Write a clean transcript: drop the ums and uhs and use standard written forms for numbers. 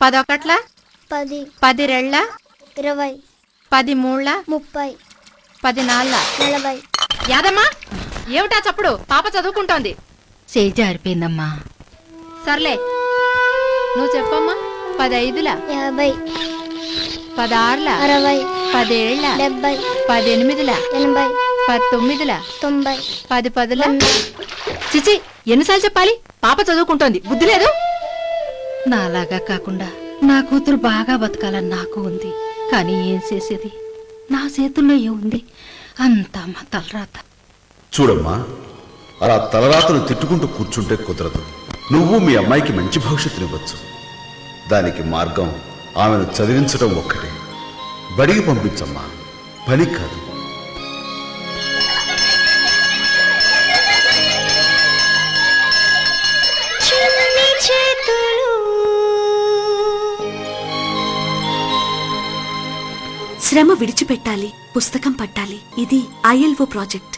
10 10 10 రెళ్ళ 20 10 మూళ్ళ 30 10 నాళ్ళ 40 యాదమ్మా ఏమిటా చప్పుడు? పాప చదువుకుంటోంది. చేయి జారిపోయిందమ్మా. సర్లే నువ్వు చెప్పమ్మా. 10 ఐదుల 50 10 ఆరుల 60 10 ఏళ్ళ 70 10 ఎనిమిదిల 80 10 తొమ్మిదిల 90 10 పదుల. చిచి ఎన్నిసార్లు చెప్పాలి? పాప చదువుకుంటోంది, బుద్ధి లేదు. నాలాగా కాకుండా నా కూతురు బాగా బతకాలని నాకు ఉంది. కానీ ఏం చేసేది, నా చేతుల్లో ఏముంది? అంతా మా తలరాత. చూడమ్మా, అలా తలరాతను తిట్టుకుంటూ కూర్చుంటే కుదరదు. నువ్వు మీ అమ్మాయికి మంచి భవిష్యత్తునివ్వచ్చు. దానికి మార్గం ఆమెను చదివించడం ఒక్కటే. బడికి పంపించమ్మా, పని కాదు. శ్రమ విడిచిపెట్టాలి, పుస్తకం పట్టాలి. ఇది ILO ప్రాజెక్ట్.